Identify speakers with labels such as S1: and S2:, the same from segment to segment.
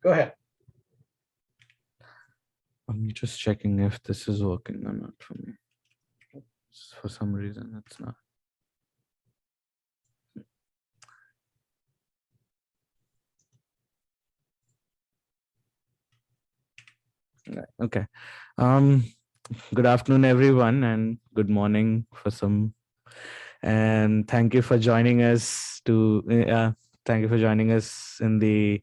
S1: Go ahead.
S2: I'm just checking if this is working or not for me. For some reason, it's not. Okay. Good afternoon, everyone, and good morning for some. And thank you for joining us thank you for joining us in the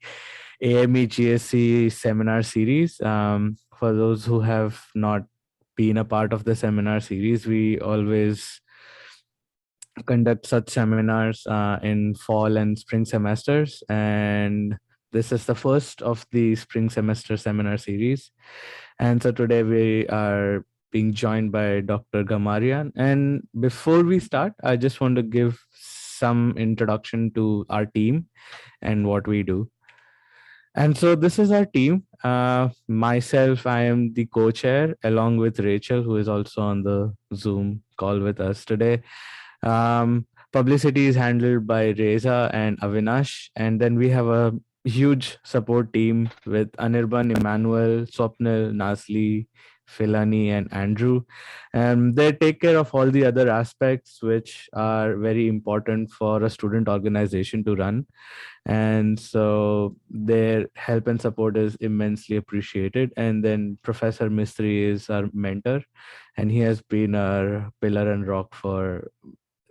S2: AME GSC seminar series. For those who have not been a part of the seminar series, we always conduct such seminars in fall and spring semesters, and this is the first of the spring semester seminar series. And so today we are being joined by Dr. Ghamarian. And before we start, I just want to give some introduction to our team and what we do. And so this is our team. Myself, I am the co-chair along with Rachel, who is also on the Zoom call with us today. Publicity is handled by Reza and Avinash. And then we have a huge support team with Anirban, Emmanuel, Swapnil, Nasli, Philani, and Andrew. And they take care of all the other aspects which are very important for a student organization to run. And so their help and support is immensely appreciated. And then Professor Mistry is our mentor, and he has been our pillar and rock for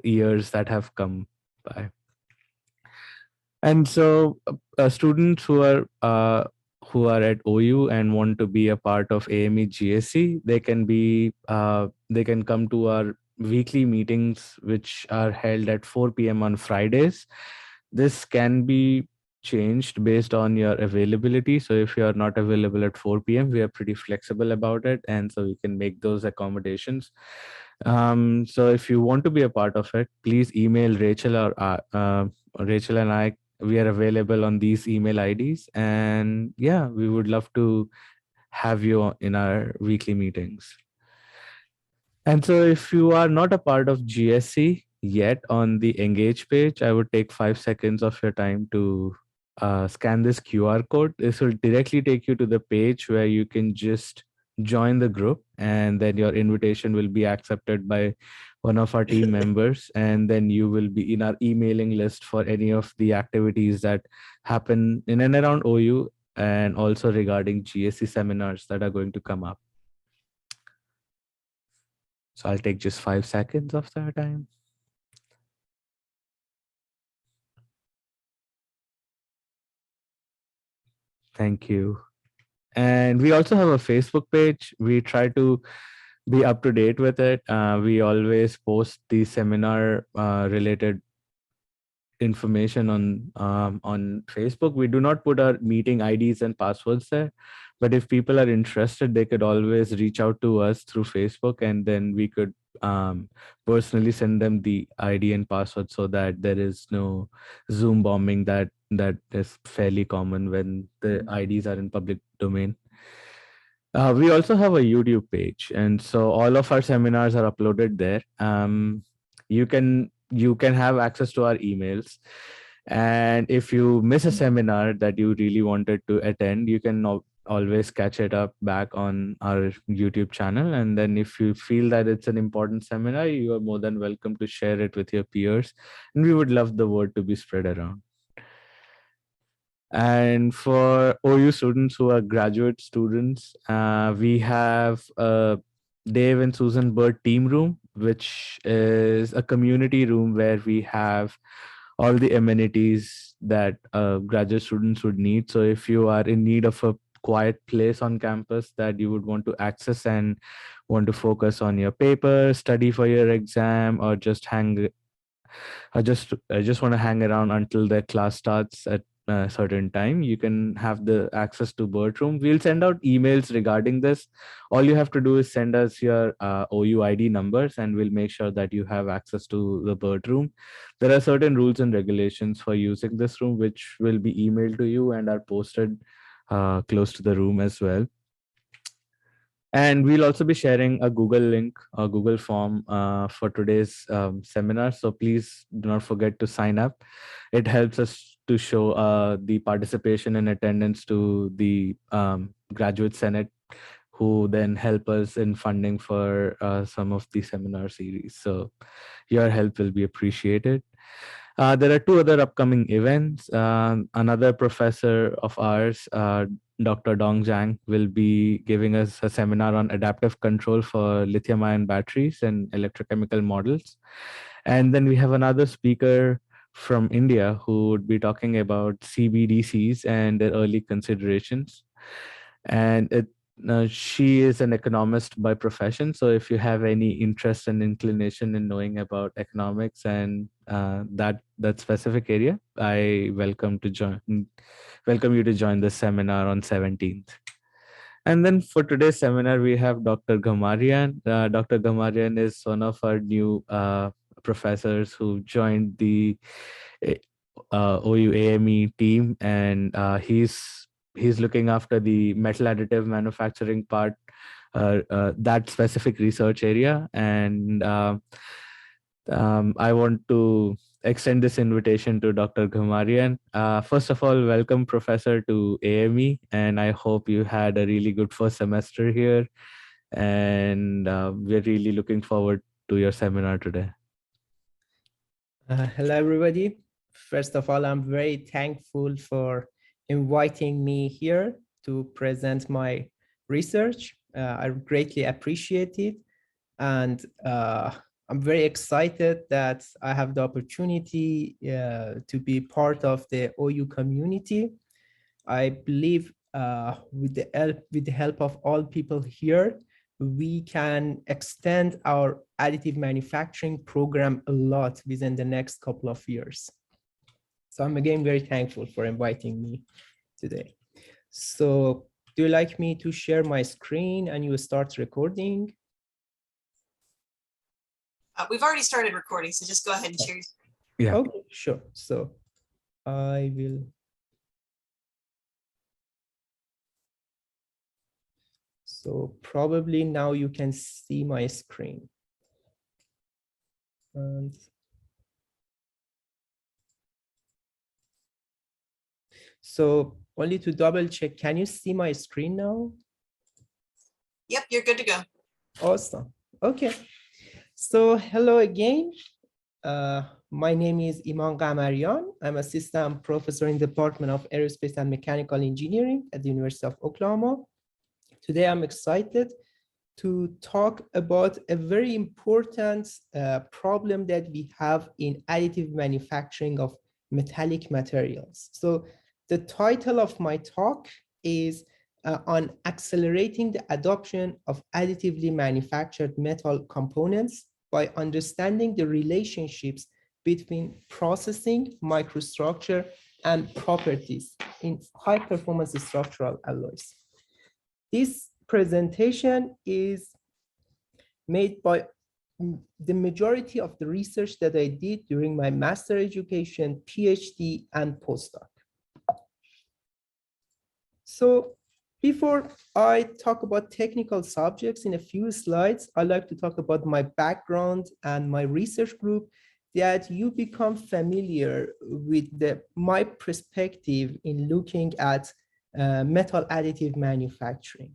S2: years that have come by. And so students who are at OU and want to be a part of AME GSC, they can come to our weekly meetings, which are held at 4 p.m. on Fridays. This can be changed based on your availability. So if you are not available at 4 p.m., we are pretty flexible about it, and so we can make those accommodations. So if you want to be a part of it, please email Rachel Rachel and I. We are available on these email IDs, and yeah, we would love to have you in our weekly meetings. And so if you are not a part of GSC yet on the Engage page, I would take 5 seconds of your time to scan this QR code. This will directly take you to the page where you can just join the group, and then your invitation will be accepted by one of our team members, and then you will be in our emailing list for any of the activities that happen in and around OU, and also regarding GSC seminars that are going to come up. So I'll take just 5 seconds of their time. Thank you. And we also have a Facebook page. We try to be up to date with it. We always post the seminar related information on Facebook. We do not put our meeting IDs and passwords there, but if people are interested, they could always reach out to us through Facebook, and then we could personally send them the ID and password, so that there is no Zoom bombing that is fairly common when the IDs are in public domain. We also have a YouTube page, and so all of our seminars are uploaded there. You can have access to our emails, and if you miss a seminar that you really wanted to attend, you can always catch it up back on our YouTube channel. And then if you feel that it's an important seminar, you are more than welcome to share it with your peers, and we would love the word to be spread around. And for OU students who are graduate students, we have a Dave and Susan Bird team room, which is a community room where we have all the amenities that graduate students would need. So if you are in need of a quiet place on campus that you would want to access and want to focus on your paper, study for your exam, or just I just want to hang around until the class starts at a certain time, you can have the access to Bird Room. We'll send out emails regarding this. All you have to do is send us your OU ID numbers, and we'll make sure that you have access to the Bird Room. There are certain rules and regulations for using this room, which will be emailed to you and are posted close to the room as well. And we'll also be sharing a Google link or Google form for today's seminar. So please do not forget to sign up. It helps us to show the participation and attendance to the Graduate Senate, who then help us in funding for some of the seminar series. So your help will be appreciated. There are two other upcoming events. Another professor of ours, Dr. Dong Zhang, will be giving us a seminar on adaptive control for lithium-ion batteries and electrochemical models. And then we have another speaker from India who would be talking about CBDCs and their early considerations. And she is an economist by profession. So if you have any interest and inclination in knowing about economics and that specific area, I welcome you to join the seminar on 17th. And then for today's seminar, we have Dr. Ghamarian. Dr. Ghamarian is one of our new professors who joined the OU AME team, and he's looking after the metal additive manufacturing part, that specific research area. And I want to extend this invitation to Dr. Ghamarian. First of all, welcome, Professor, to AME, and I hope you had a really good first semester here. And we're really looking forward to your seminar today.
S1: Hello, everybody. First of all, I'm very thankful for inviting me here to present my research. I greatly appreciate it. And I'm very excited that I have the opportunity to be part of the OU community. I believe with the help of all people here, we can extend our additive manufacturing program a lot within the next couple of years. So I'm again very thankful for inviting me today. So do you like me to share my screen and you start recording?
S3: We've already started recording, so just go ahead and share your screen.
S2: Yeah.
S1: Okay, sure. So I will. So probably now you can see my screen. And so only to double check, can you see my screen now?
S3: Yep, you're good to go.
S1: Awesome. Okay. So hello again. My name is Iman Ghamarian. I'm assistant professor in the Department of Aerospace and Mechanical Engineering at the University of Oklahoma. Today, I'm excited to talk about a very important problem that we have in additive manufacturing of metallic materials. So the title of my talk is on accelerating the adoption of additively manufactured metal components by understanding the relationships between processing, microstructure, and properties in high-performance structural alloys. This presentation is made by the majority of the research that I did during my master education, PhD, and postdoc. So before I talk about technical subjects in a few slides, I'd like to talk about my background and my research group, that you become familiar with my perspective in looking at metal additive manufacturing.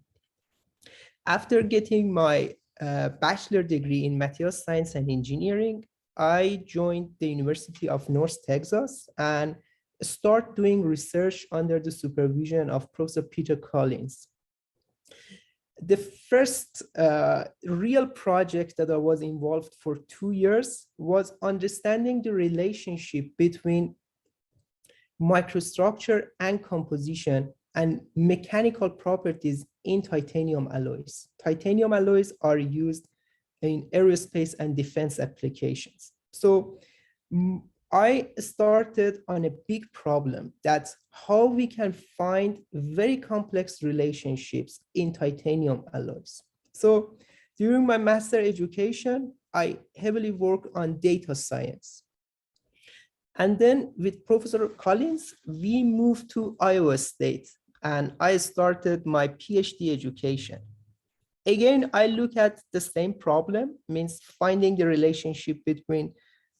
S1: After getting my bachelor degree in materials science and engineering, I joined the University of North Texas and start doing research under the supervision of Professor Peter Collins. The first real project that I was involved for 2 years was understanding the relationship between microstructure and composition and mechanical properties in titanium alloys. Titanium alloys are used in aerospace and defense applications. So I started on a big problem. That's how we can find very complex relationships in titanium alloys. So during my master education, I heavily worked on data science. And then with Professor Collins, we moved to Iowa State and I started my PhD education. Again, I look at the same problem, means finding the relationship between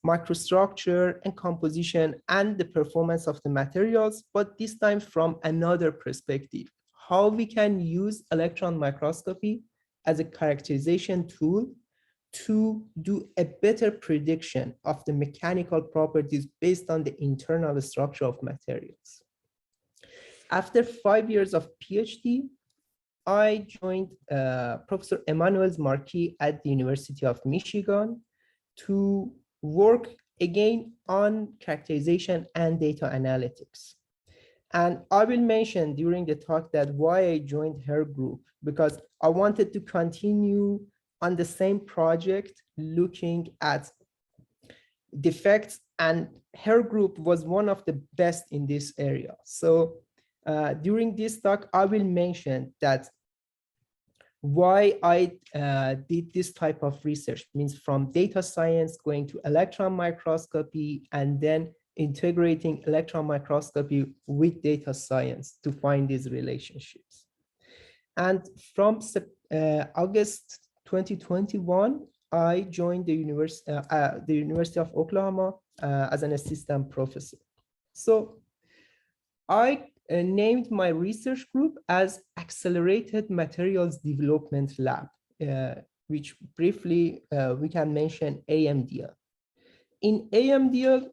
S1: microstructure and composition and the performance of the materials, but this time from another perspective, how we can use electron microscopy as a characterization tool to do a better prediction of the mechanical properties based on the internal structure of materials. After 5 years of PhD, I joined Professor Emmanuel Marquis at the University of Michigan to work again on characterization and data analytics. And I will mention during the talk that why I joined her group, because I wanted to continue on the same project looking at defects, and her group was one of the best in this area. So during this talk, I will mention that why I did this type of research, means from data science going to electron microscopy and then integrating electron microscopy with data science to find these relationships. And from August 2021, I joined the University of Oklahoma as an assistant professor. So I named my research group as Accelerated Materials Development Lab, which briefly we can mention AMDL. In AMDL,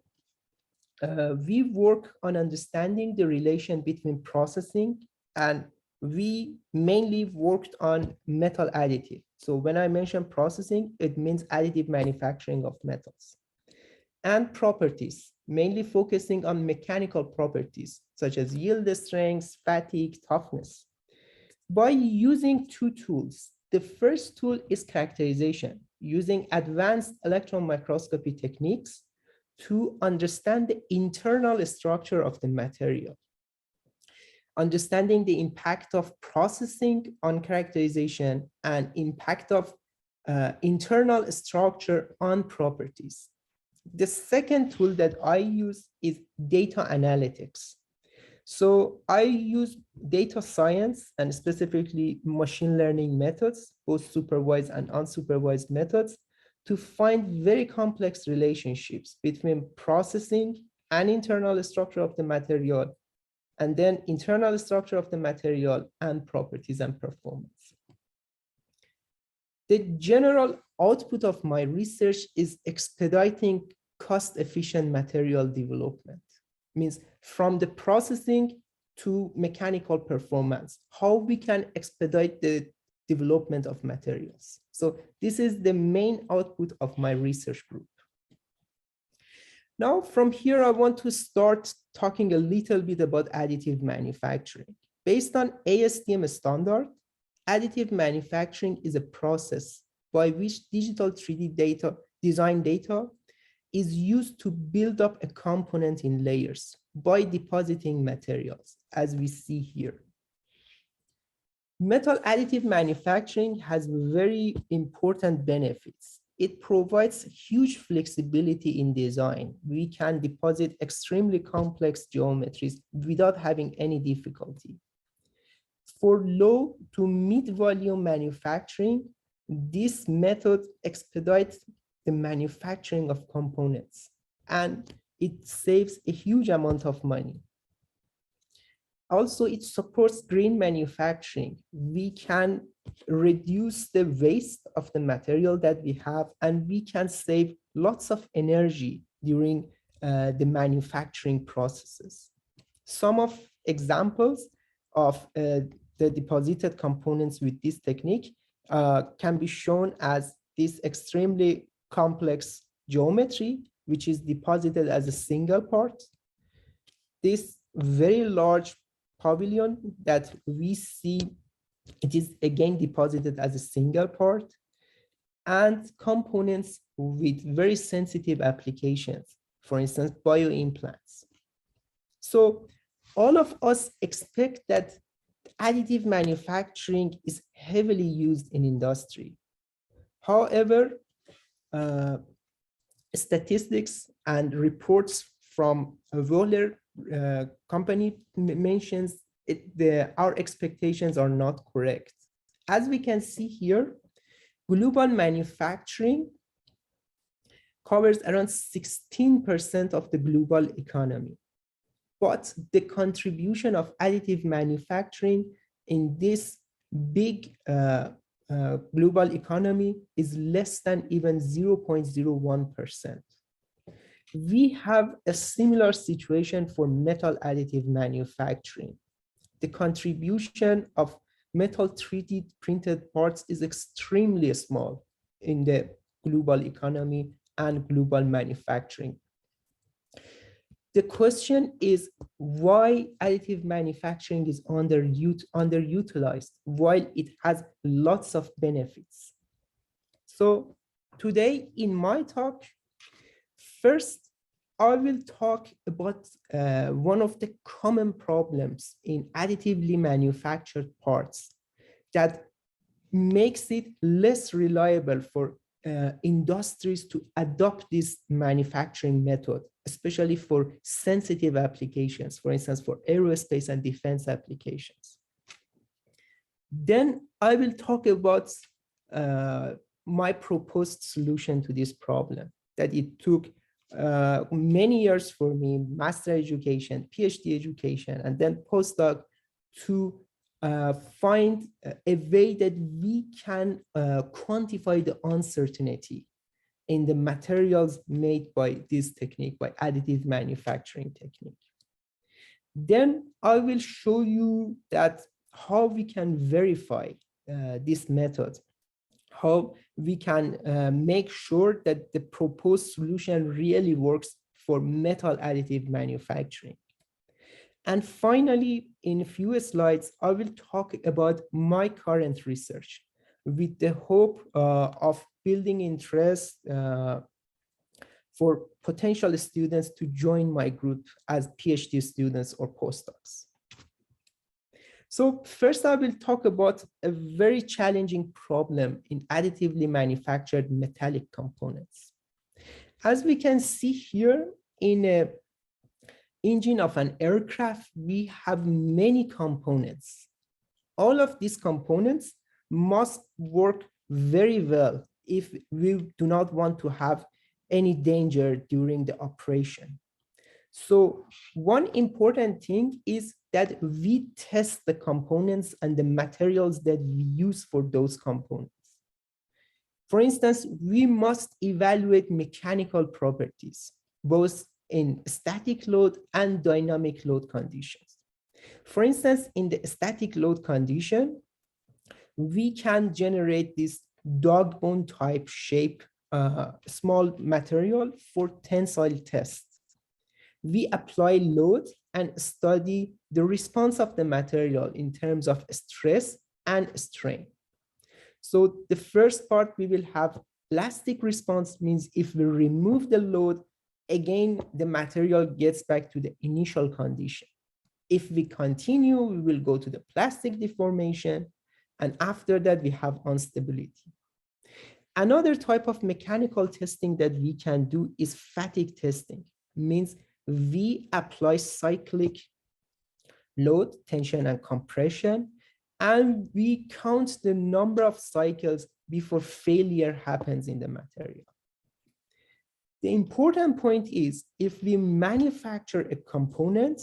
S1: we work on understanding the relation between processing, and we mainly worked on metal additive. So when I mention processing, it means additive manufacturing of metals. And properties, mainly focusing on mechanical properties, such as yield strength, fatigue, toughness. By using two tools, the first tool is characterization, using advanced electron microscopy techniques to understand the internal structure of the material. Understanding the impact of processing on characterization and impact of internal structure on properties. The second tool that I use is data analytics. So I use data science and specifically machine learning methods, both supervised and unsupervised methods, to find very complex relationships between processing and internal structure of the material, and then internal structure of the material and properties and performance. The general output of my research is expediting cost-efficient material development. Means from the processing to mechanical performance, how we can expedite the development of materials. So this is the main output of my research group. Now, from here, I want to start talking a little bit about additive manufacturing. Based on ASTM standard, additive manufacturing is a process by which digital 3D data, design data, is used to build up a component in layers by depositing materials, as we see here. Metal additive manufacturing has very important benefits. It provides huge flexibility in design. We can deposit extremely complex geometries without having any difficulty. For low to mid-volume manufacturing, this method expedites the manufacturing of components, and it saves a huge amount of money. Also, it supports green manufacturing. We can reduce the waste of the material that we have, and we can save lots of energy during the manufacturing processes. Some of examples of the deposited components with this technique can be shown as this extremely complex geometry, which is deposited as a single part. This very large pavilion that we see, it is again deposited as a single part, and components with very sensitive applications, for instance, bioimplants. So all of us expect that additive manufacturing is heavily used in industry. However, statistics and reports from a Wohler company mentions our expectations are not correct. As we can see here, global manufacturing covers around 16% of the global economy. But the contribution of additive manufacturing in this big global economy is less than even 0.01%. We have a similar situation for metal additive manufacturing. The contribution of metal 3D printed parts is extremely small in the global economy and global manufacturing. The question is why additive manufacturing is underutilized while it has lots of benefits. So today in my talk, first, I will talk about one of the common problems in additively manufactured parts that makes it less reliable for industries to adopt this manufacturing method, especially for sensitive applications, for instance, for aerospace and defense applications. Then I will talk about my proposed solution to this problem, that it took many years for me, master education, PhD education, and then postdoc to find a way that we can quantify the uncertainty in the materials made by this technique, by additive manufacturing technique. Then I will show you that how we can verify this method, how we can make sure that the proposed solution really works for metal additive manufacturing. And finally, in a few slides, I will talk about my current research with the hope of building interest for potential students to join my group as PhD students or postdocs. So first, I will talk about a very challenging problem in additively manufactured metallic components. As we can see here in an engine of an aircraft, we have many components. All of these components must work very well if we do not want to have any danger during the operation. So one important thing is that we test the components and the materials that we use for those components. For instance, we must evaluate mechanical properties, both in static load and dynamic load conditions. For instance, in the static load condition, we can generate this dog bone type shape, small material for tensile tests. We apply load and study the response of the material in terms of stress and strain. So the first part, we will have elastic response, means if we remove the load, again, the material gets back to the initial condition. If we continue, we will go to the plastic deformation, and after that, we have instability. Another type of mechanical testing that we can do is fatigue testing, means we apply cyclic load, tension, and compression, and we count the number of cycles before failure happens in the material. The important point is, if we manufacture a component,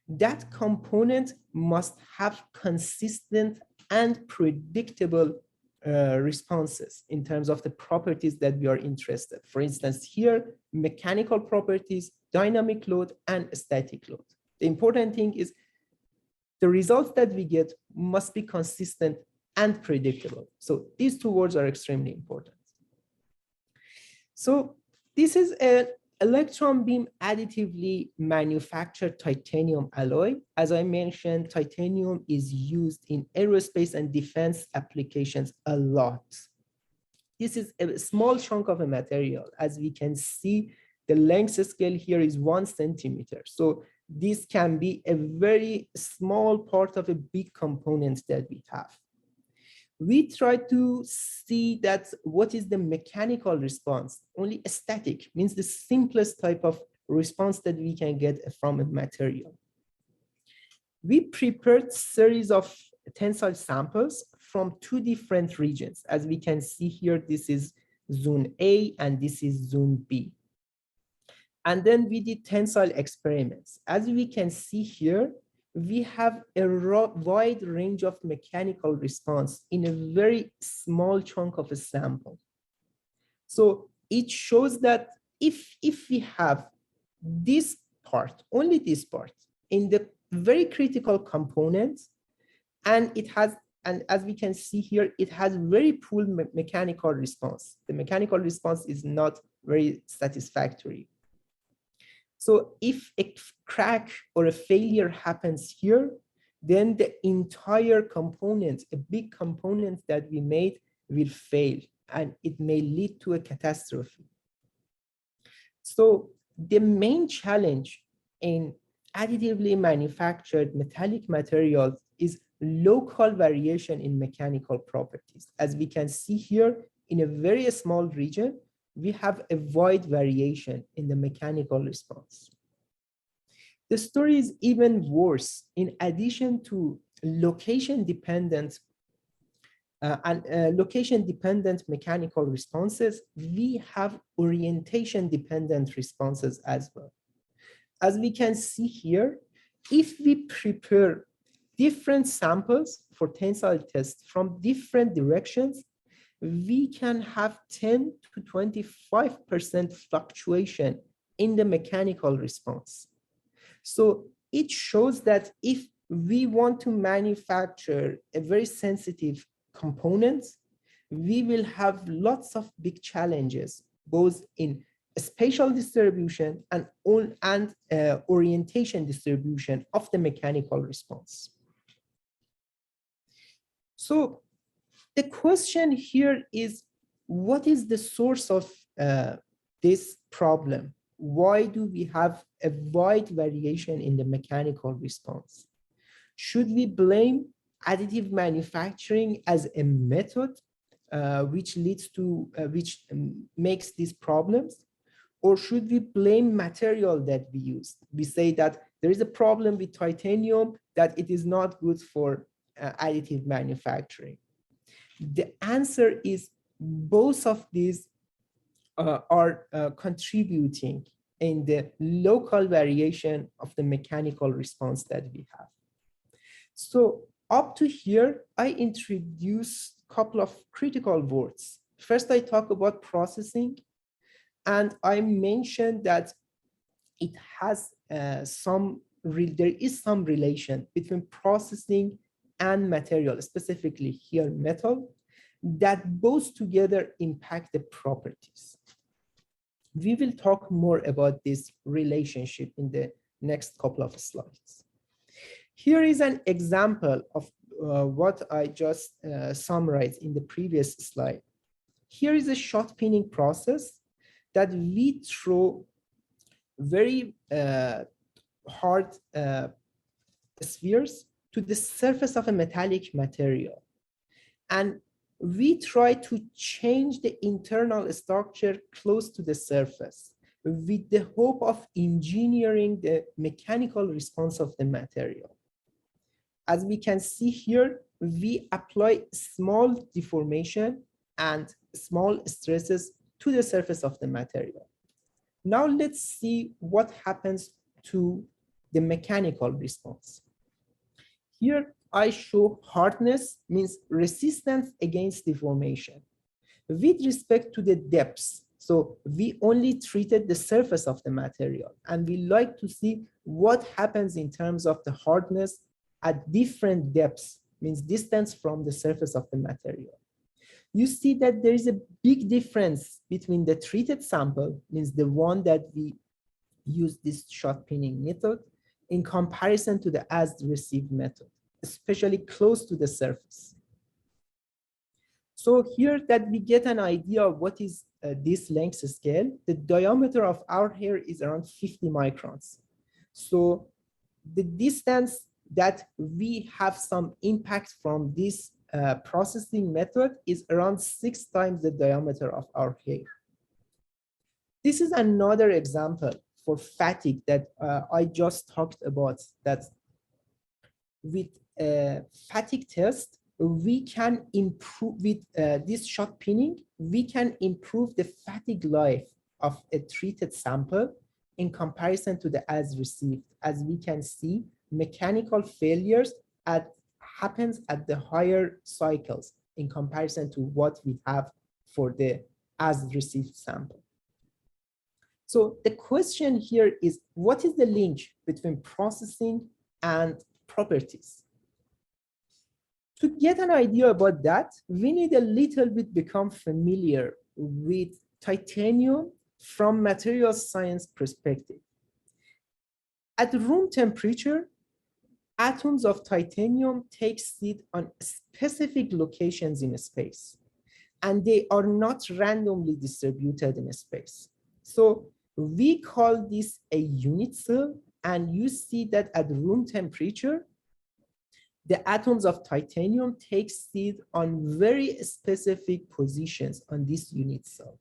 S1: that component must have consistent and predictable responses in terms of the properties that we are interested. For instance, here, mechanical properties, dynamic load, and static load. The important thing is the results that we get must be consistent and predictable. So these two words are extremely important. So this is an electron beam additively manufactured titanium alloy. As I mentioned, titanium is used in aerospace and defense applications a lot. This is a small chunk of a material. As we can see, the length scale here is 1 centimeter. So this can be a very small part of a big component that we have. We try to see that what is the mechanical response. Only static means the simplest type of response that we can get from a material. We prepared series of tensile samples from 2 different regions. As we can see here, this is zone A, and this is zone B. And then we did tensile experiments. As we can see here, we have a wide range of mechanical response in a very small chunk of a sample. So it shows that if we have this part, only this part, in the very critical components, and as we can see here, it has very poor mechanical response. The mechanical response is not very satisfactory. So if a crack or a failure happens here, then the entire component, a big component that we made, will fail, and it may lead to a catastrophe. So the main challenge in additively manufactured metallic materials is local variation in mechanical properties. As we can see here, in a very small region, we have a wide variation in the mechanical response. The story is even worse. In addition to location-dependent location-dependent mechanical responses, we have orientation-dependent responses as well. As we can see here, if we prepare different samples for tensile tests from different directions, we can have 10 to 25% fluctuation in the mechanical response. So it shows that if we want to manufacture a very sensitive component, we will have lots of big challenges, both in spatial distribution and orientation distribution of the mechanical response. So the question here is, what is the source of this problem? Why do we have a wide variation in the mechanical response? Should we blame additive manufacturing as a method which makes these problems? Or should we blame material that we use? We say that there is a problem with titanium, that it is not good for additive manufacturing. The answer is both of these are contributing in the local variation of the mechanical response that we have. So up to here, I introduce a couple of critical words. First, I talk about processing, and I mentioned that it has there is some relation between processing and material, specifically here metal, that both together impact the properties. We will talk more about this relationship in the next couple of slides. Here is an example of what I just summarized in the previous slide. Here is a shot peening process that we throw very hard spheres to the surface of a metallic material. And we try to change the internal structure close to the surface with the hope of engineering the mechanical response of the material. As we can see here, we apply small deformation and small stresses to the surface of the material. Now let's see what happens to the mechanical response. Here I show hardness, means resistance against deformation, with respect to the depths. So we only treated the surface of the material, and we like to see what happens in terms of the hardness at different depths, means distance from the surface of the material. You see that there is a big difference between the treated sample, means the one that we use this shot peening method, in comparison to the as received method, especially close to the surface. So here that we get an idea of what is this length scale. The diameter of our hair is around 50 microns. So the distance that we have some impact from this processing method is around 6 times the diameter of our hair. This is another example for fatigue that I just talked about, that with a fatigue test, we can improve with this shot pinning, we can improve the fatigue life of a treated sample in comparison to the as received. As we can see, mechanical failures happens at the higher cycles in comparison to what we have for the as received sample. So the question here is, what is the link between processing and properties? To get an idea about that, we need a little bit become familiar with titanium from materials science perspective. At room temperature, atoms of titanium take seat on specific locations in space, and they are not randomly distributed in space. So we call this a unit cell, and you see that at room temperature, the atoms of titanium take seat on very specific positions on this unit cell.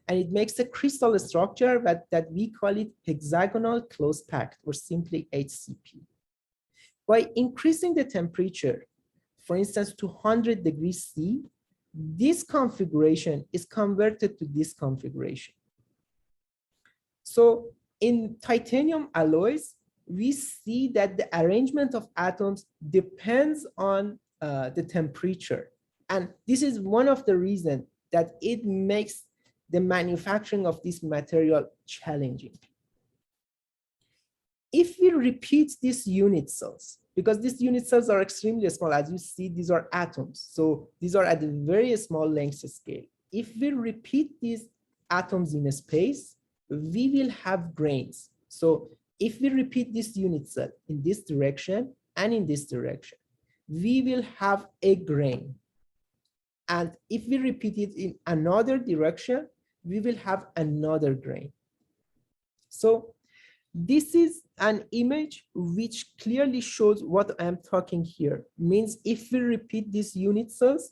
S1: And it makes a crystal structure that we call it hexagonal close packed, or simply HCP. By increasing the temperature, for instance, to 100 degrees C, this configuration is converted to this configuration. So in titanium alloys, we see that the arrangement of atoms depends on the temperature. And this is one of the reasons that it makes the manufacturing of this material challenging. If we repeat these unit cells, because these unit cells are extremely small, as you see, these are atoms. So these are at a very small length scale. If we repeat these atoms in space, we will have grains. So if we repeat this unit cell in this direction and in this direction, we will have a grain. And if we repeat it in another direction, we will have another grain. So this is an image which clearly shows what I'm talking here. Means if we repeat these unit cells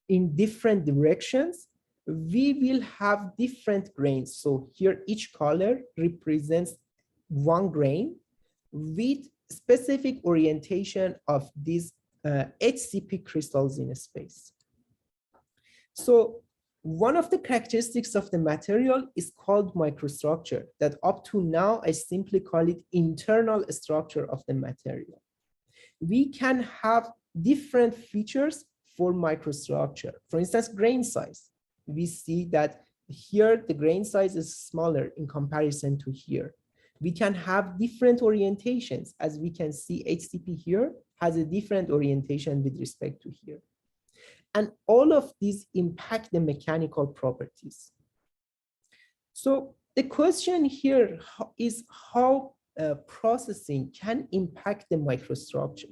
S1: in different directions, we will have different grains. So here each color represents one grain with specific orientation of these HCP crystals in space. So one of the characteristics of the material is called microstructure, that up to now I simply call it internal structure of the material. We can have different features for microstructure. For instance, grain size. We see that here the grain size is smaller in comparison to here. We can have different orientations. As we can see, HCP here has a different orientation with respect to here. And all of these impact the mechanical properties. So the question here is how processing can impact the microstructure.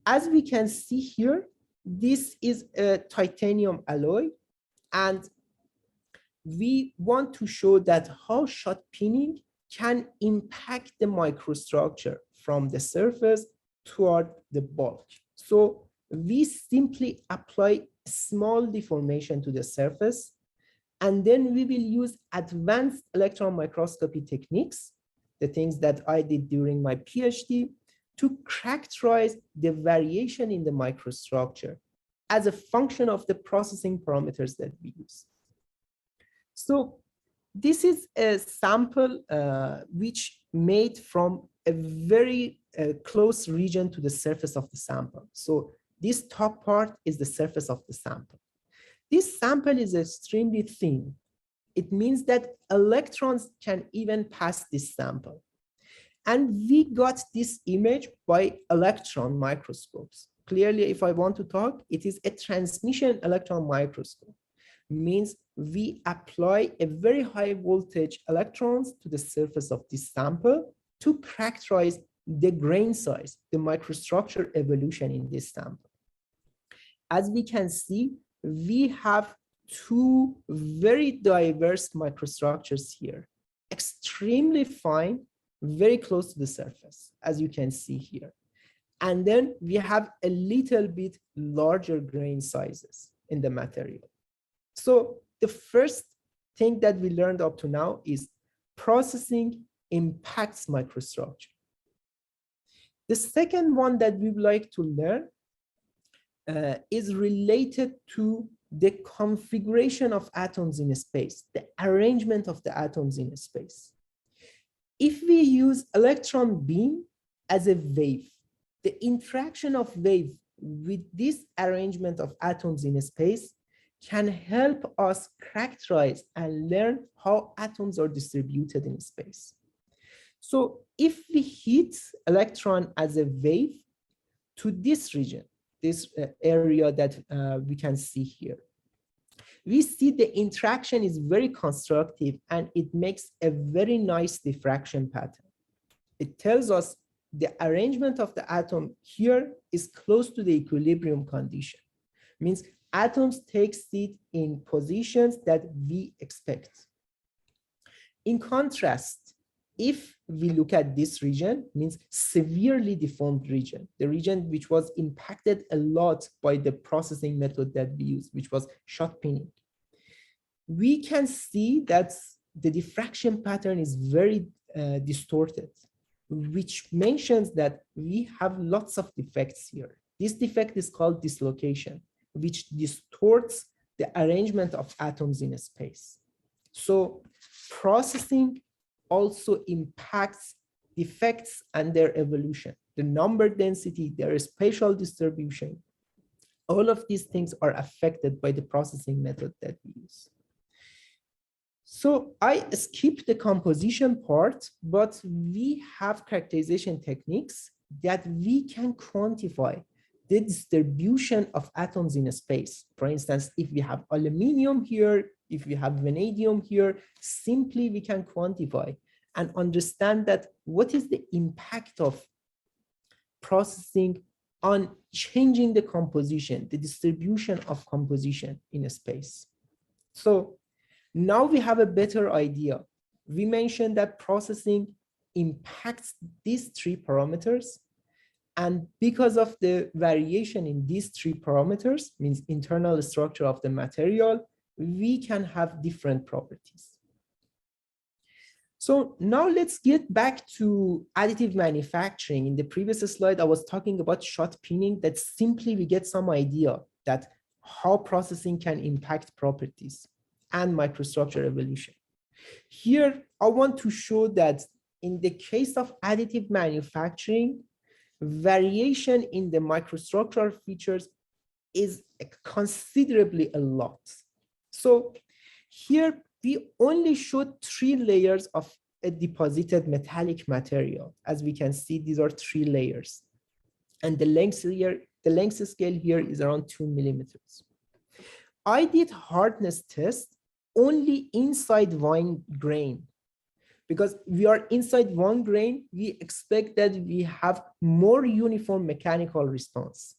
S1: As we can see here, this is a titanium alloy, and we want to show that how shot pinning can impact the microstructure from the surface toward the bulk. So we simply apply small deformation to the surface, and then we will use advanced electron microscopy techniques, the things that I did during my PhD, to characterize the variation in the microstructure as a function of the processing parameters that we use. So this is a sample which made from a very close region to the surface of the sample. So this top part is the surface of the sample. This sample is extremely thin. It means that electrons can even pass this sample. And we got this image by electron microscopes. Clearly, if I want to talk, it is a transmission electron microscope. Means we apply a very high voltage electrons to the surface of this sample to characterize the grain size, the microstructure evolution in this sample. As we can see, we have two very diverse microstructures here, extremely fine, very close to the surface, as you can see here. And then we have a little bit larger grain sizes in the material. So the first thing that we learned up to now is processing impacts microstructure. The second one that we would like to learn is related to the configuration of atoms in space, the arrangement of the atoms in space. If we use electron beam as a wave, the interaction of wave with this arrangement of atoms in space can help us characterize and learn how atoms are distributed in space. So if we hit electron as a wave to this region, this area that we can see here, we see the interaction is very constructive and it makes a very nice diffraction pattern. It tells us the arrangement of the atom here is close to the equilibrium condition. Means atoms take seat in positions that we expect. In contrast, if we look at this region, means severely deformed region, the region which was impacted a lot by the processing method that we use, which was shot pinning, we can see that the diffraction pattern is very distorted, which mentions that we have lots of defects here. This defect is called dislocation, which distorts the arrangement of atoms in space. So processing also impacts defects and their evolution, the number density, their spatial distribution. All of these things are affected by the processing method that we use. So I skipped the composition part, but we have characterization techniques that we can quantify the distribution of atoms in space. For instance, if we have aluminum here, if we have vanadium here, simply we can quantify and understand that what is the impact of processing on changing the composition, the distribution of composition in space. So now we have a better idea. We mentioned that processing impacts these three parameters. And because of the variation in these three parameters, means internal structure of the material, we can have different properties. So now let's get back to additive manufacturing. In the previous slide, I was talking about shot pinning, that simply we get some idea that how processing can impact properties and microstructure evolution. Here, I want to show that in the case of additive manufacturing, variation in the microstructural features is considerably a lot. So here we only showed 3 layers of a deposited metallic material. As we can see, these are 3 layers. And the length here, the length scale here is around 2 millimeters. I did hardness test only inside 1 grain. Because we are inside 1 grain, we expect that we have more uniform mechanical response.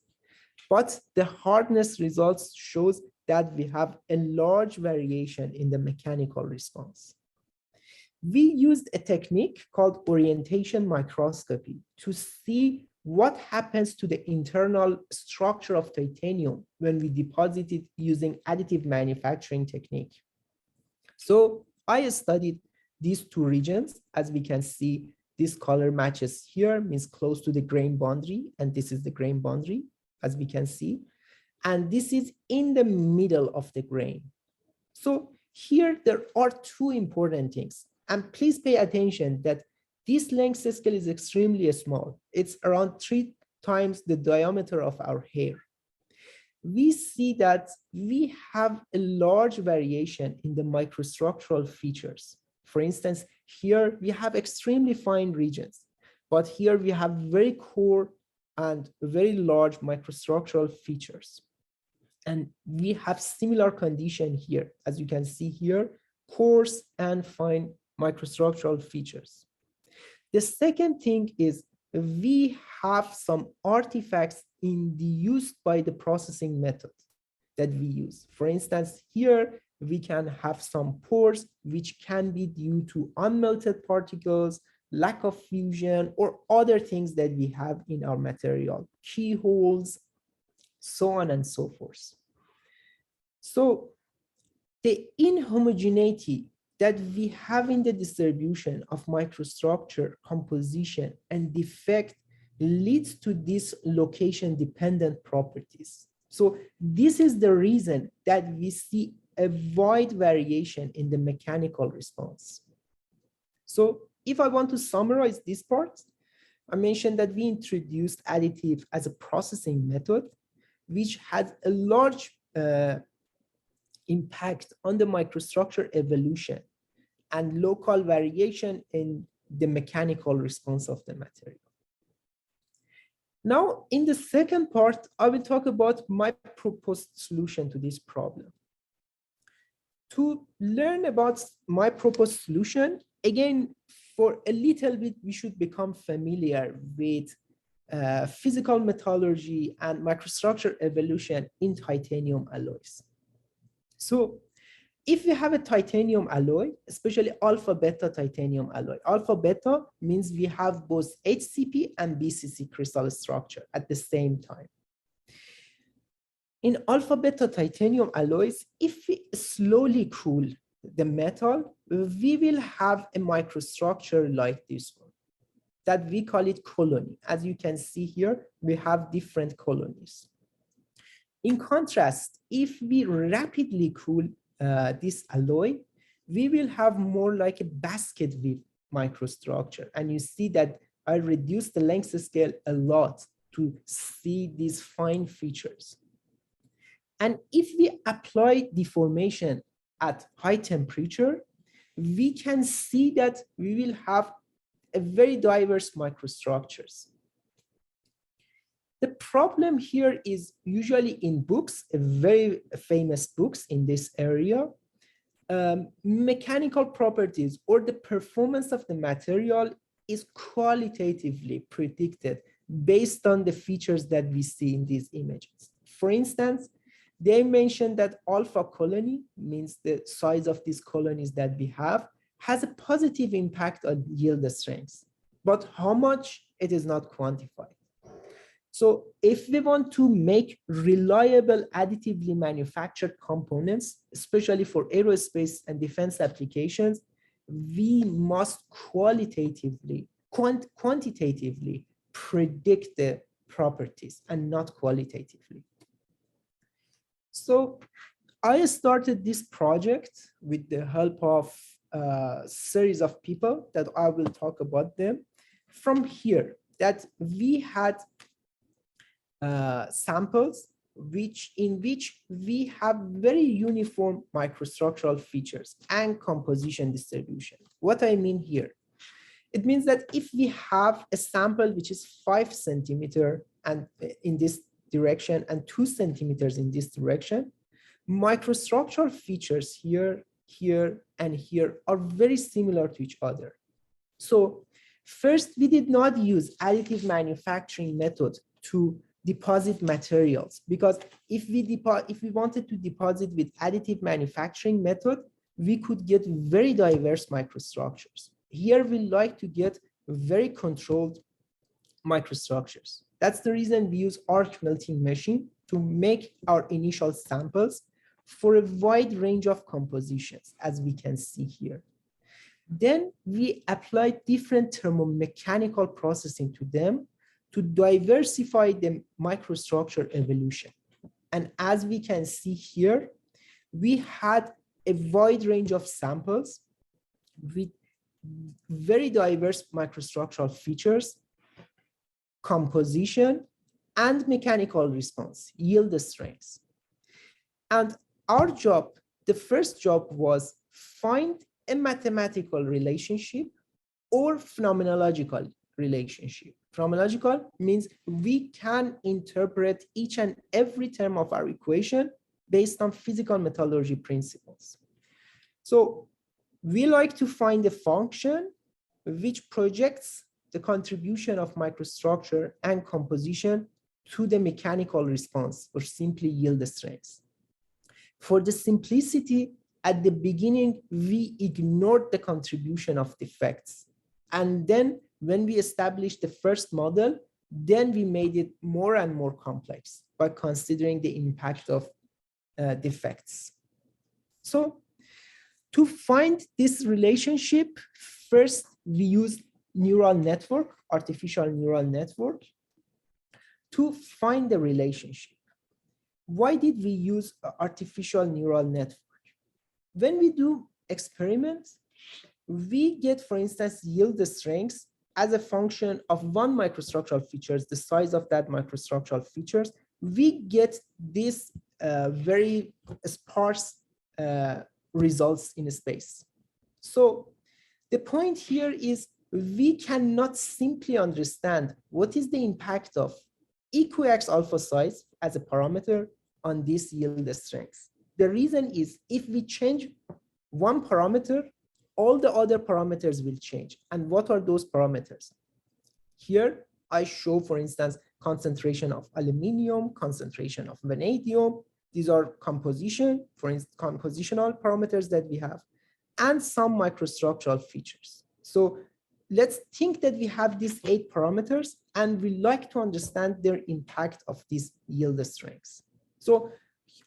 S1: But the hardness results shows that we have a large variation in the mechanical response. We used a technique called orientation microscopy to see what happens to the internal structure of titanium when we deposit it using additive manufacturing technique. So I studied these 2 regions. As we can see, this color matches here, means close to the grain boundary, and this is the grain boundary, as we can see. And this is in the middle of the grain. So here there are 2 important things. And please pay attention that this length scale is extremely small. It's around 3 times the diameter of our hair. We see that we have a large variation in the microstructural features. For instance, here we have extremely fine regions, but here we have very coarse and very large microstructural features. And we have similar condition here. As you can see here, coarse and fine microstructural features. The second thing is we have some artifacts induced by the processing method that we use. For instance, here we can have some pores which can be due to unmelted particles, lack of fusion, or other things that we have in our material, keyholes, so on and so forth. So the inhomogeneity that we have in the distribution of microstructure, composition, and defect leads to these location-dependent properties So this is the reason that we see a wide variation in the mechanical response. So if I want to summarize this part, I mentioned that we introduced additive as a processing method, which had a large impact on the microstructure evolution and local variation in the mechanical response of the material. Now, in the second part, I will talk about my proposed solution to this problem. To learn about my proposed solution, again, for a little bit, we should become familiar with physical metallurgy and microstructure evolution in titanium alloys. So if we have a titanium alloy, especially alpha-beta titanium alloy, alpha-beta means we have both HCP and BCC crystal structure at the same time. In alpha-beta titanium alloys, if we slowly cool the metal, we will have a microstructure like this one, that we call it colony. As you can see here, we have different colonies. In contrast, if we rapidly cool this alloy, we will have more like a basket weave microstructure. And you see that I reduced the length scale a lot to see these fine features. And if we apply deformation at high temperature, we can see that we will have a very diverse microstructures. The problem here is usually in books, very famous books in this area, mechanical properties or the performance of the material is qualitatively predicted based on the features that we see in these images. For instance, they mentioned that alpha colony, means the size of these colonies that we have, has a positive impact on yield strength, but how much, it is not quantified. So if we want to make reliable additively manufactured components, especially for aerospace and defense applications, we must quantitatively predict the properties and not qualitatively. So I started this project with the help of a series of people that I will talk about them. From here, that we had samples in which we have very uniform microstructural features and composition distribution. What I mean here, it means that if we have a sample which is 5 centimeters and in this direction and 2 centimeters in this direction, microstructural features here, here, and here are very similar to each other. So first, we did not use additive manufacturing method to deposit materials, because if we wanted to deposit with additive manufacturing method, we could get very diverse microstructures. Here we like to get very controlled microstructures. That's the reason we use arc melting machine to make our initial samples for a wide range of compositions, as we can see here. Then we applied different thermomechanical processing to them to diversify the microstructure evolution. And as we can see here, we had a wide range of samples with very diverse microstructural features, composition, and mechanical response, yield strengths. And our job, the first job, was find a mathematical relationship or phenomenological relationship. Phenomenological means we can interpret each and every term of our equation based on physical metallurgy principles. So we like to find a function which projects the contribution of microstructure and composition to the mechanical response, or simply yield strength. For the simplicity, at the beginning, we ignored the contribution of defects. And then when we established the first model, then we made it more and more complex by considering the impact of defects. So to find this relationship, first we used neural network, artificial neural network, to find the relationship. why did we use artificial neural network? When we do experiments, we get, for instance, yield strengths as a function of one microstructural features, the size of that microstructural features. We get these very sparse results in space. So the point here is we cannot simply understand what is the impact of EQX alpha size as a parameter on this yield strength. The reason is if we change one parameter, all the other parameters will change. And what are those parameters? Here I show, for instance, concentration of aluminum, concentration of vanadium. These are composition, for instance, compositional parameters that we have, and some microstructural features. So let's think that we have these 8 parameters and we like to understand their impact of these yield strengths. So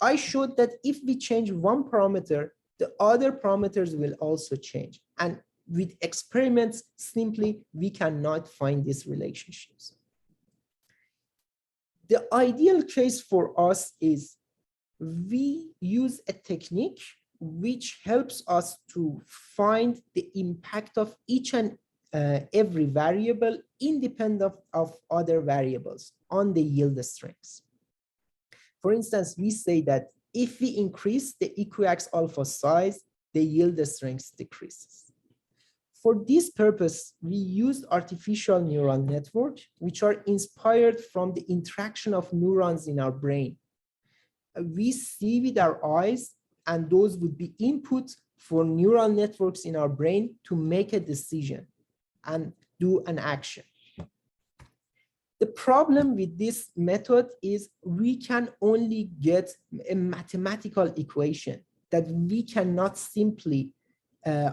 S1: I showed that if we change one parameter, the other parameters will also change. And with experiments, simply, we cannot find these relationships. The ideal case for us is we use a technique which helps us to find the impact of each and every variable independent of other variables on the yield strengths. For instance, we say that if we increase the EQX alpha size, the yield strength decreases. For this purpose, we use artificial neural networks, which are inspired from the interaction of neurons in our brain. We see with our eyes, and those would be input for neural networks in our brain to make a decision and do an action. The problem with this method is we can only get a mathematical equation that we cannot simply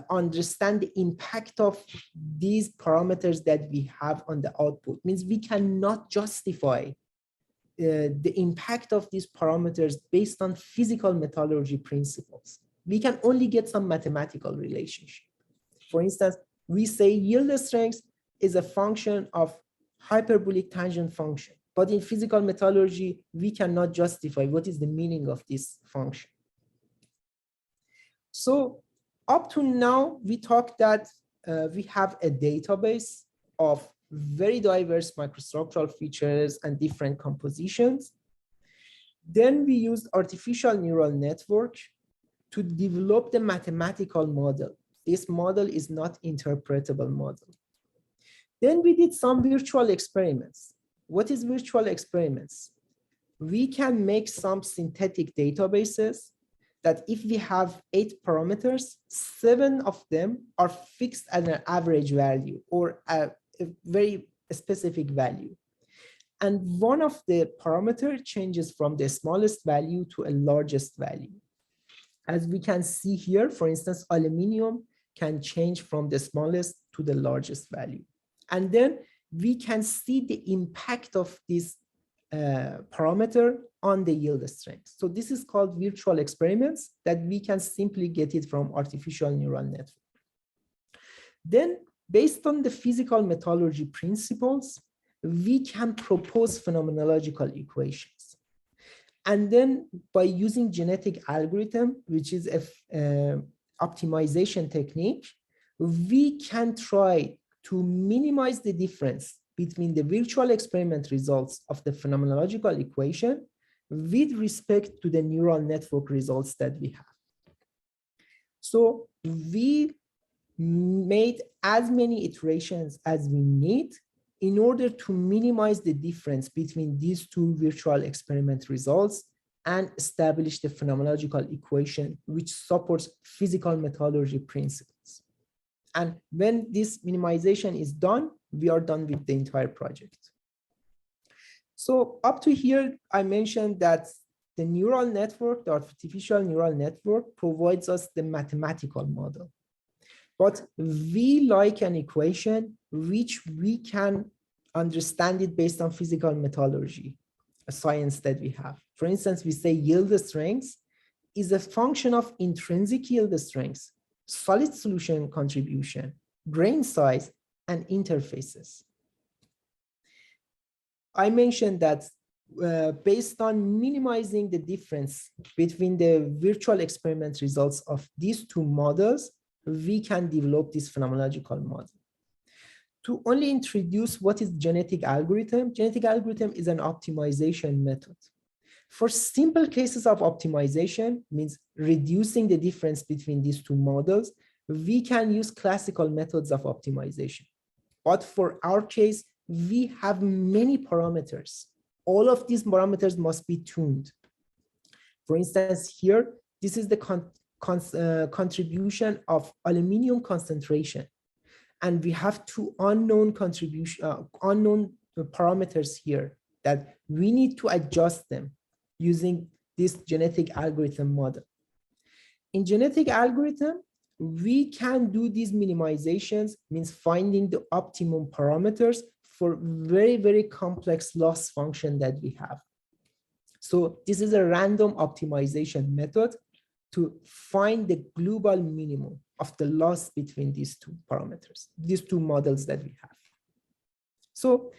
S1: understand the impact of these parameters that we have on the output. Means we cannot justify the impact of these parameters based on physical metallurgy principles. We can only get some mathematical relationship. For instance, we say yield strength is a function of hyperbolic tangent function, but in physical metallurgy, we cannot justify what is the meaning of this function. So up to now, we talked that we have a database of very diverse microstructural features and different compositions. Then we used artificial neural network to develop the mathematical model. This model is not interpretable model. Then we did some virtual experiments. What is virtual experiments? We can make some synthetic databases that if we have 8 parameters, 7 of them are fixed at an average value or a very specific value. And one of the parameter changes from the smallest value to a largest value. As we can see here, for instance, aluminum can change from the smallest to the largest value. And then we can see the impact of this parameter on the yield strength. So this is called virtual experiments that we can simply get it from artificial neural network. Then based on the physical metallurgy principles, we can propose phenomenological equations. And then by using genetic algorithm, which is a optimization technique, we can try to minimize the difference between the virtual experiment results of the phenomenological equation with respect to the neural network results that we have. So we made as many iterations as we need in order to minimize the difference between these 2 virtual experiment results and establish the phenomenological equation which supports physical metallurgy principles. And when this minimization is done, we are done with the entire project. So up to here, I mentioned that the neural network, the artificial neural network, provides us the mathematical model. But we like an equation which we can understand it based on physical metallurgy, a science that we have. For instance, we say yield strength is a function of intrinsic yield strength, solid solution contribution, grain size, and interfaces. I mentioned that based on minimizing the difference between the virtual experiment results of these two models, we can develop this phenomenological model. To only introduce what is genetic algorithm is an optimization method. For simple cases of optimization, means reducing the difference between these two models, we can use classical methods of optimization. But for our case, we have many parameters. All of these parameters must be tuned. For instance, here, this is the contribution of aluminum concentration. And we have two unknown parameters here that we need to adjust them using this genetic algorithm model. In genetic algorithm, we can do these minimizations, means finding the optimum parameters for very, very complex loss function that we have. So this is a random optimization method to find the global minimum of the loss between these two parameters, these two models that we have. So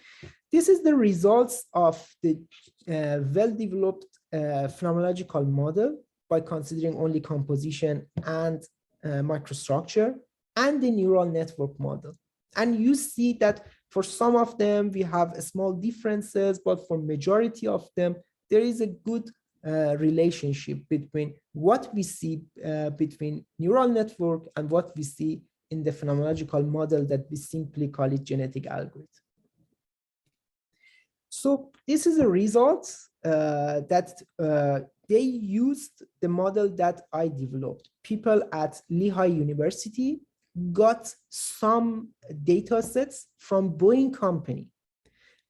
S1: this is the results of the well-developed phenomenological model by considering only composition and microstructure and the neural network model. And you see that for some of them, we have small differences, but for majority of them, there is a good relationship between what we see between neural network and what we see in the phenomenological model that we simply call it genetic algorithm. So this is a result that they used the model that I developed. People at Lehigh University got some data sets from Boeing company,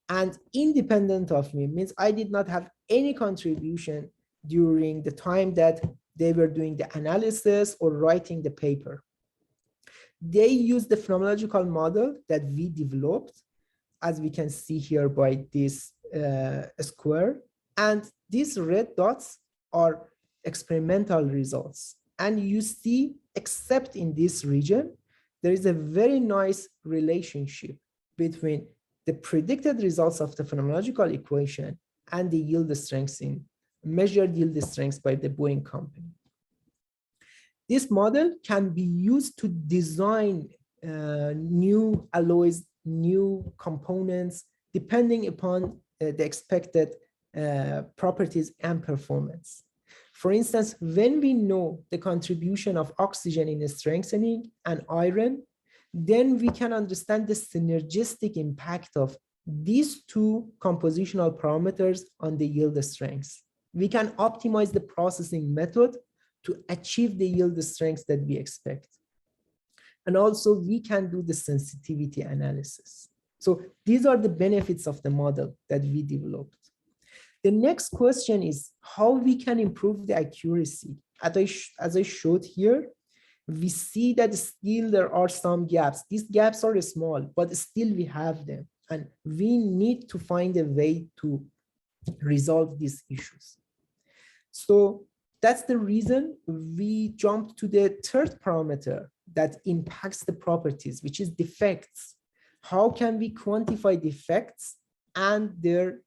S1: and independent of me, means I did not have any contribution during the time that they were doing the analysis or writing the paper. They used the phenomenological model that we developed, as we can see here by this square, and these red dots are experimental results. And you see, except in this region, there is a very nice relationship between the predicted results of the phenomenological equation and the yield strengths in measured yield strengths by the Boeing company. This model can be used to design new alloys, new components, depending upon the expected properties and performance. For instance, when we know the contribution of oxygen in strengthening and iron, then we can understand the synergistic impact of these two compositional parameters on the yield strengths. We can optimize the processing method to achieve the yield strengths that we expect. And also we can do the sensitivity analysis. So these are the benefits of the model that we developed. The next question is how we can improve the accuracy. As I showed here, we see that still there are some gaps. These gaps are small, but still we have them. And we need to find a way to resolve these issues. So that's the reason we jumped to the third parameter that impacts the properties, which is defects. How can we quantify defects and their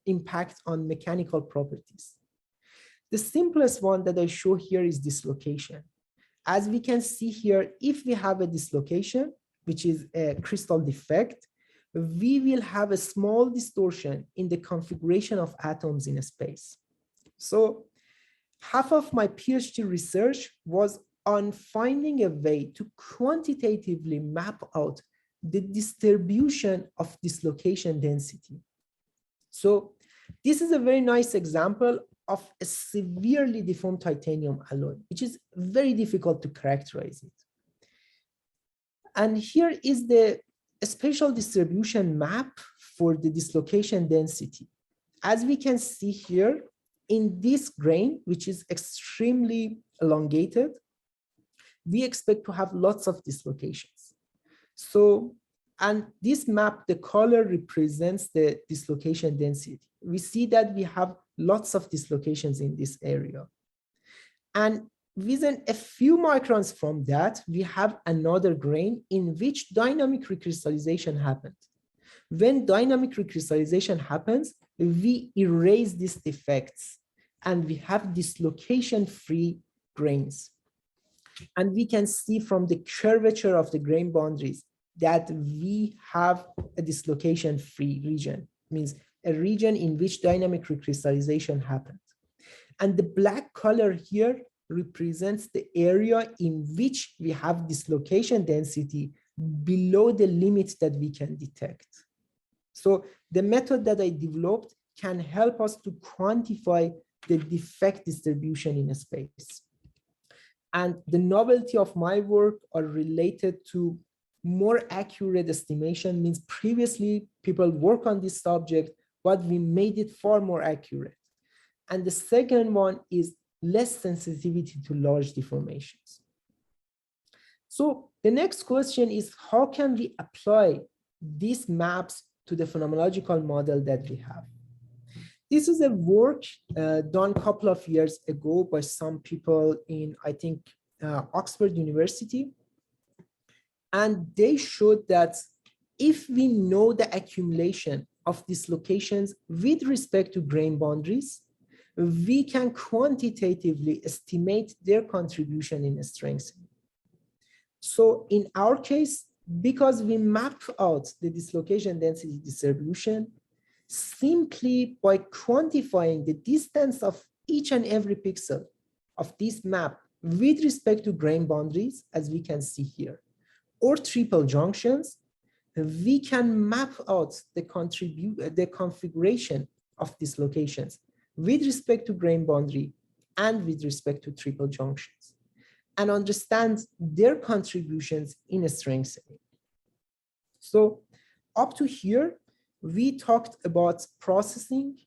S1: impact on mechanical properties? The simplest one that I show here is dislocation. As we can see here, if we have a dislocation, which is a crystal defect, we will have a small distortion in the configuration of atoms in space. So half of my PhD research was on finding a way to quantitatively map out the distribution of dislocation density. So this is a very nice example of a severely deformed titanium alloy, which is very difficult to characterize it. And here is the spatial distribution map for the dislocation density. As we can see here, in this grain, which is extremely elongated, we expect to have lots of dislocations. So, and this map, the color represents the dislocation density. We see that we have lots of dislocations in this area. And within a few microns from that, we have another grain in which dynamic recrystallization happened. When dynamic recrystallization happens, we erase these defects and we have dislocation-free grains. And we can see from the curvature of the grain boundaries that we have a dislocation-free region, means a region in which dynamic recrystallization happens. And the black color here represents the area in which we have dislocation density below the limit that we can detect. So the method that I developed can help us to quantify the defect distribution in a space. And the novelty of my work are related to more accurate estimation, means previously people work on this subject, but we made it far more accurate. And the second one is less sensitivity to large deformations. So the next question is, how can we apply these maps to the phenomenological model that we have? This is a work done a couple of years ago by some people in, I think, Oxford University. And they showed that if we know the accumulation of dislocations with respect to grain boundaries, we can quantitatively estimate their contribution in strengthening. So in our case, because we map out the dislocation density distribution, simply by quantifying the distance of each and every pixel of this map with respect to grain boundaries, as we can see here, or triple junctions, we can map out the configuration of dislocations with respect to grain boundary and with respect to triple junctions, and understand their contributions in strengthening. So up to here, we talked about processing,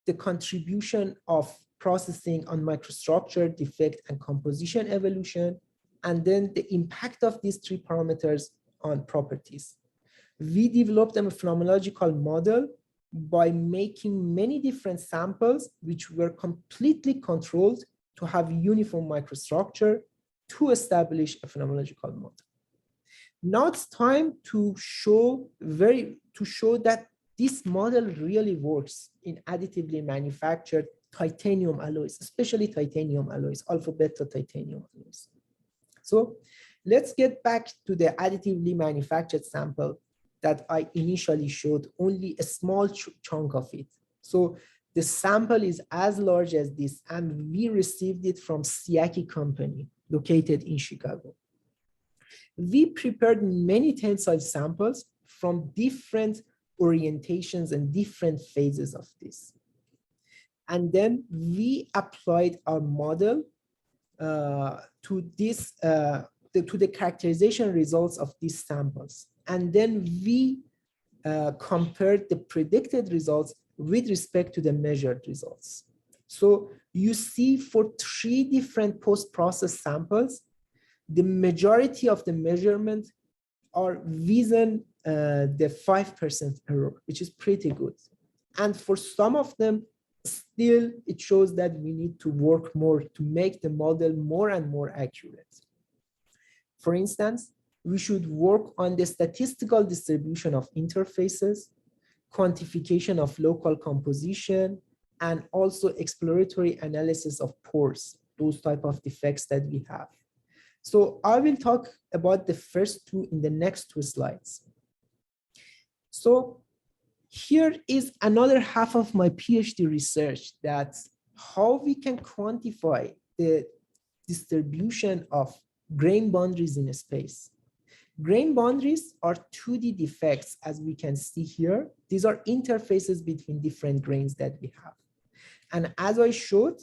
S1: the contribution of processing on microstructure, defect, and composition evolution, and then the impact of these three parameters on properties. We developed a phenomenological model by making many different samples which were completely controlled to have uniform microstructure to establish a phenomenological model. Now it's time to show that this model really works in additively manufactured titanium alloys, especially titanium alloys, alpha beta titanium alloys. So let's get back to the additively manufactured sample that I initially showed, only a small chunk of it. So the sample is as large as this, and we received it from Siaki company located in Chicago. We prepared many tensile samples from different orientations and different phases of this. And then we applied our model to the characterization results of these samples. And then we compared the predicted results with respect to the measured results. So you see for 3 different post-process samples, the majority of the measurements are within the 5% error, which is pretty good. And for some of them, still it shows that we need to work more to make the model more and more accurate. For instance, we should work on the statistical distribution of interfaces, quantification of local composition, and also exploratory analysis of pores, those type of defects that we have. So I will talk about the first 2 in the next 2 slides. So here is another half of my PhD research, that how we can quantify the distribution of grain boundaries in a space. Grain boundaries are 2D defects, as we can see here. These are interfaces between different grains that we have. And as I showed,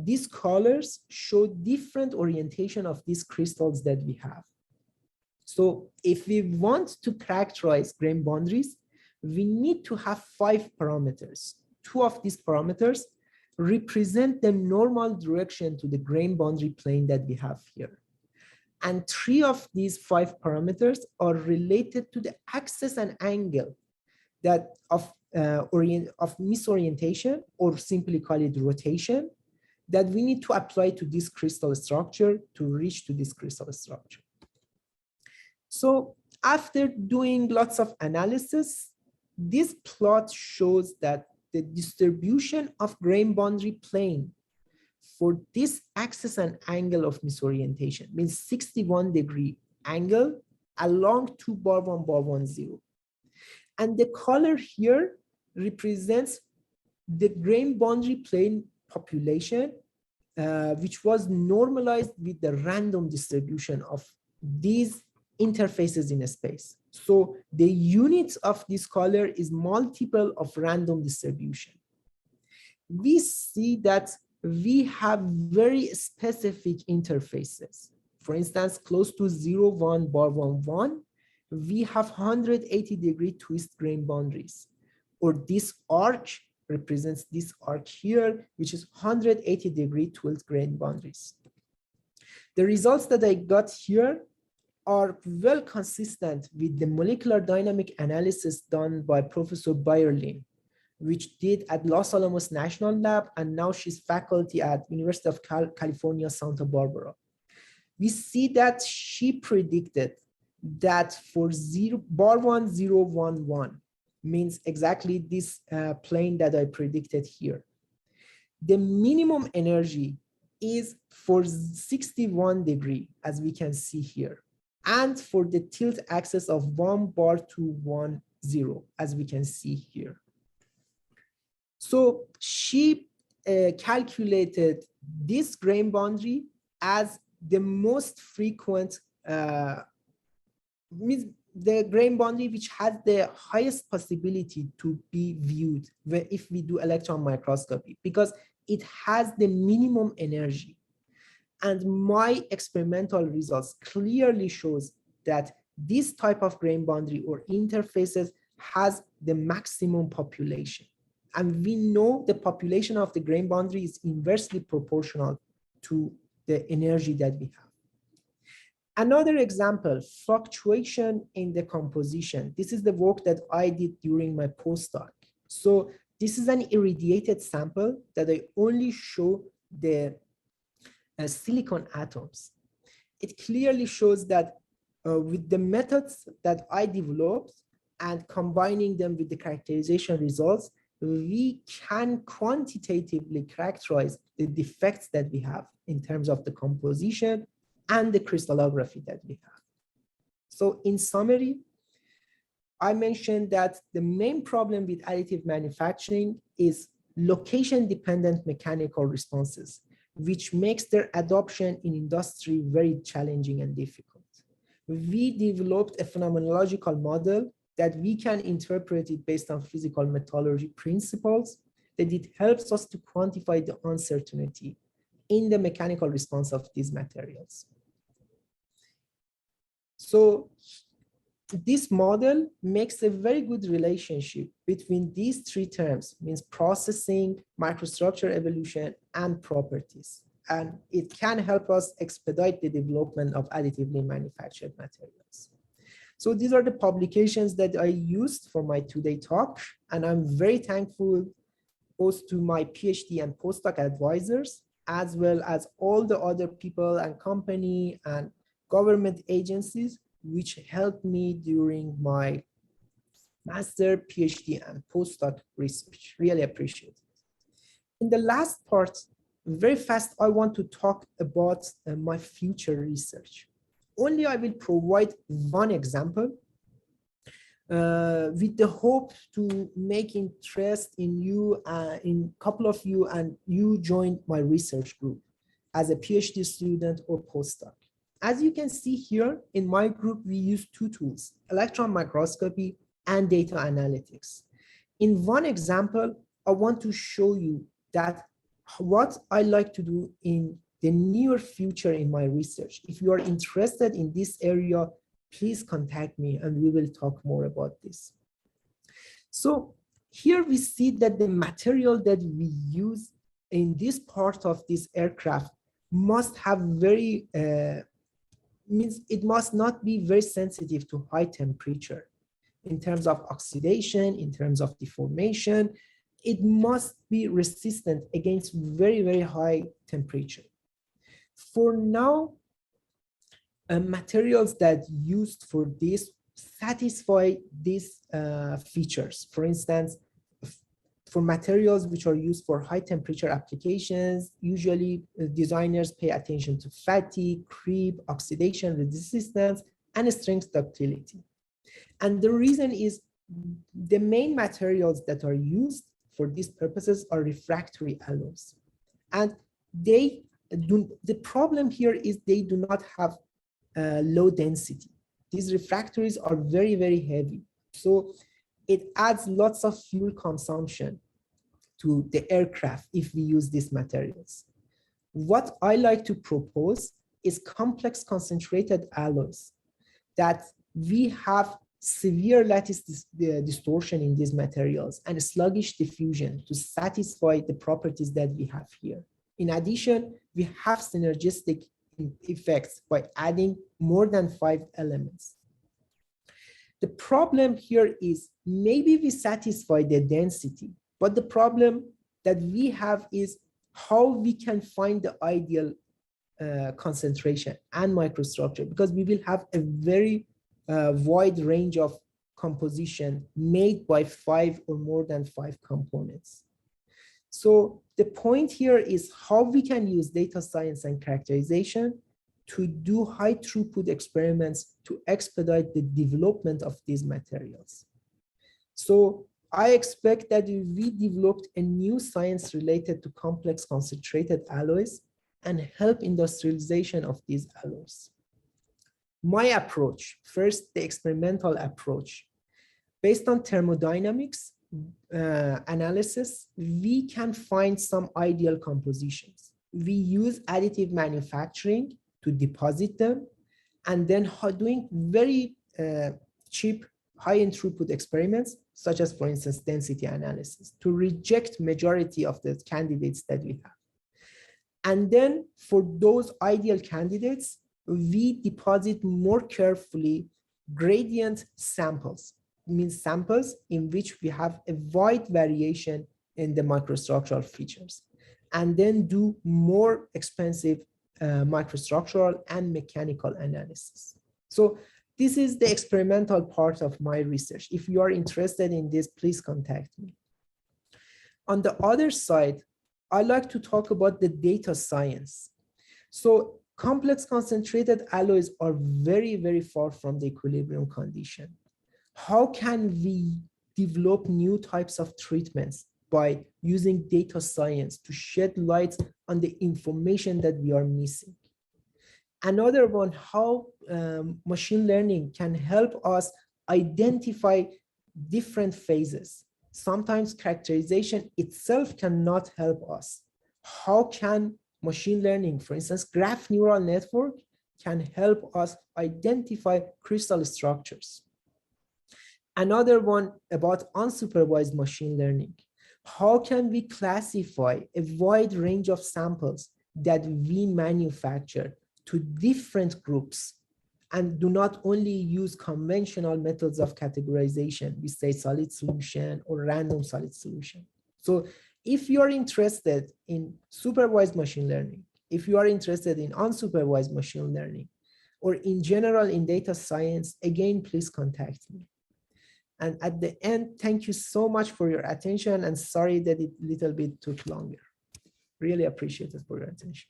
S1: these colors show different orientation of these crystals that we have. So if we want to characterize grain boundaries, we need to have 5 parameters. 2 of these parameters represent the normal direction to the grain boundary plane that we have here. And 3 of these 5 parameters are related to the axis and angle that of misorientation, or simply call it rotation, that we need to apply to this crystal structure to reach to this crystal structure. So after doing lots of analysis, this plot shows that the distribution of grain boundary plane for this axis and angle of misorientation means 61-degree angle along 2 bar 1 bar 1 0. And the color here represents the grain boundary plane population, which was normalized with the random distribution of these interfaces in space. So the unit of this color is multiple of random distribution. We see that we have very specific interfaces. For instance, close to 0, 1, bar 1, 1, we have 180-degree twist grain boundaries. Or this arc represents this arc here, which is 180-degree twist grain boundaries. The results that I got here are well consistent with the molecular dynamic analysis done by Professor Bayerlin, which did at Los Alamos National Lab, and now she's faculty at University of California, Santa Barbara. We see that she predicted that for bar 1, 0, 1, 1 means exactly this plane that I predicted here. The minimum energy is for 61 degree, as we can see here, and for the tilt axis of 1 bar to 1, 0, as we can see here. So she calculated this grain boundary as the most frequent, means the grain boundary which has the highest possibility to be viewed if we do electron microscopy, because it has the minimum energy. And my experimental results clearly shows that this type of grain boundary or interfaces has the maximum population. And we know the population of the grain boundary is inversely proportional to the energy that we have. Another example, fluctuation in the composition. This is the work that I did during my postdoc. So this is an irradiated sample that I only show the silicon atoms. It clearly shows that with the methods that I developed and combining them with the characterization results, we can quantitatively characterize the defects that we have in terms of the composition and the crystallography that we have. So in summary, I mentioned that the main problem with additive manufacturing is location-dependent mechanical responses, which makes their adoption in industry very challenging and difficult. We developed a phenomenological model that we can interpret it based on physical metallurgy principles, that it helps us to quantify the uncertainty in the mechanical response of these materials. So this model makes a very good relationship between these three terms, means processing, microstructure evolution, and properties. And it can help us expedite the development of additively manufactured materials. So these are the publications that I used for my today talk. And I'm very thankful both to my PhD and postdoc advisors, as well as all the other people and company and government agencies which helped me during my master, PhD, and postdoc research. Really appreciate it. In the last part, very fast, I want to talk about my future research. Only I will provide one example with the hope to make interest in you, in a couple of you, and you join my research group as a PhD student or postdoc. As you can see here, in my group, we use two tools, electron microscopy and data analytics. In one example, I want to show you that what I like to do in the near future in my research. If you are interested in this area, please contact me and we will talk more about this. So here we see that the material that we use in this part of this aircraft must have very, means it must not be very sensitive to high temperature in terms of oxidation, in terms of deformation. It must be resistant against very, very high temperature. For now, materials that used for this satisfy these features. For instance, for materials which are used for high temperature applications, usually designers pay attention to fatigue, creep, oxidation resistance, and strength ductility. And the reason is the main materials that are used for these purposes are refractory alloys. And the problem here is they do not have low density. These refractories are very, very heavy. So it adds lots of fuel consumption to the aircraft if we use these materials. What I like to propose is complex concentrated alloys that we have severe lattice distortion in these materials and sluggish diffusion to satisfy the properties that we have here. In addition, we have synergistic effects by adding more than 5 elements. The problem here is maybe we satisfy the density, but the problem that we have is how we can find the ideal concentration and microstructure, because we will have a very wide range of composition made by 5 or more than 5 components. So the point here is how we can use data science and characterization to do high throughput experiments to expedite the development of these materials. So I expect that we developed a new science related to complex concentrated alloys and help industrialization of these alloys. My approach, first, the experimental approach. Based on thermodynamics analysis, we can find some ideal compositions. We use additive manufacturing to deposit them, and then doing very cheap, high-end throughput experiments, such as, for instance, density analysis, to reject majority of the candidates that we have. And then for those ideal candidates, we deposit more carefully gradient samples. It means samples in which we have a wide variation in the microstructural features, and then do more expensive microstructural and mechanical analysis. So this is the experimental part of my research. If you are interested in this, please contact me. On the other side, I like to talk about the data science. So complex concentrated alloys are very, very far from the equilibrium condition. How can we develop new types of treatments by using data science to shed light on the information that we are missing? Another one, how machine learning can help us identify different phases. Sometimes characterization itself cannot help us. How can machine learning, for instance, graph neural network, can help us identify crystal structures? Another one about unsupervised machine learning. How can we classify a wide range of samples that we manufacture to different groups and do not only use conventional methods of categorization, we say solid solution or random solid solution? So if you are interested in supervised machine learning, if you are interested in unsupervised machine learning, or in general in data science, again, please contact me. And at the end, thank you so much for your attention, and sorry that it little bit took longer. Really appreciate it for your attention.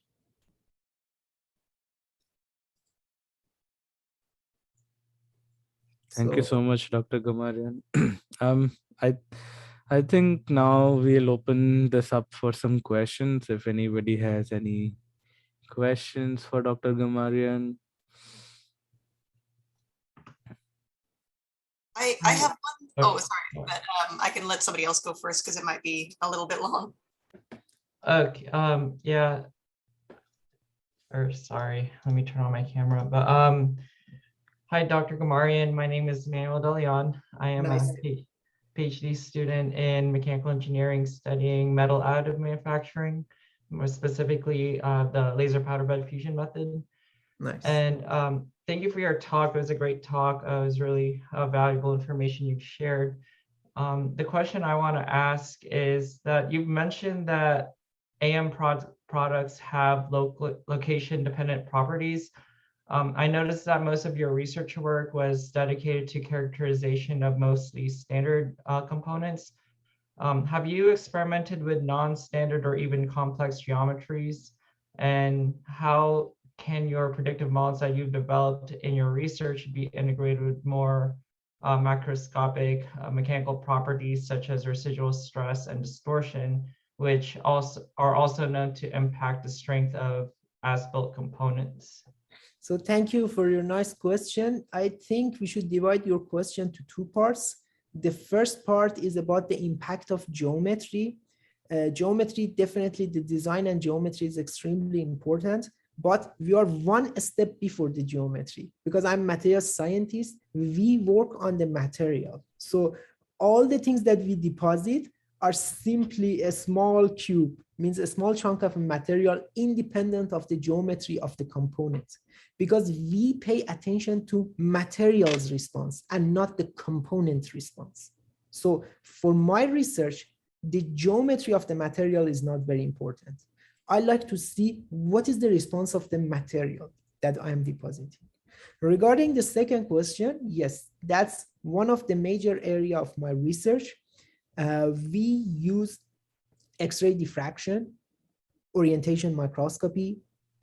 S2: Thank you so much, Dr. Ghamarian. I think now we'll open this up for some questions. If anybody has any questions for Dr. Ghamarian.
S3: I have one. Oh, sorry, but I can let somebody else go first because it might be a little bit long.
S4: Okay. Yeah. Or sorry, let me turn on my camera. But hi, Dr. Ghamarian. My name is Manuel De Leon. I am a PhD student in mechanical engineering, studying metal additive manufacturing, more specifically the laser powder bed fusion method.
S1: Nice.
S4: And thank you for your talk. It was a great talk. It was really valuable information you shared. The question I want to ask is that you've mentioned that AM products have location-dependent properties. I noticed that most of your research work was dedicated to characterization of mostly standard components. Have you experimented with non-standard or even complex geometries? And how can your predictive models that you've developed in your research be integrated with more macroscopic mechanical properties such as residual stress and distortion, which are also known to impact the strength of as-built components?
S1: So thank you for your nice question. I think we should divide your question to two parts. The first part is about the impact of geometry. Geometry, definitely the design and geometry is extremely important, but we are one step before the geometry because I'm a material scientist. We work on the material. So all the things that we deposit are simply a small cube, means a small chunk of material independent of the geometry of the component, because we pay attention to materials response and not the component response. So for my research, the geometry of the material is not very important. I like to see what is the response of the material that I am depositing. Regarding the second question, yes, that's one of the major area of my research. We use X-ray diffraction, orientation microscopy,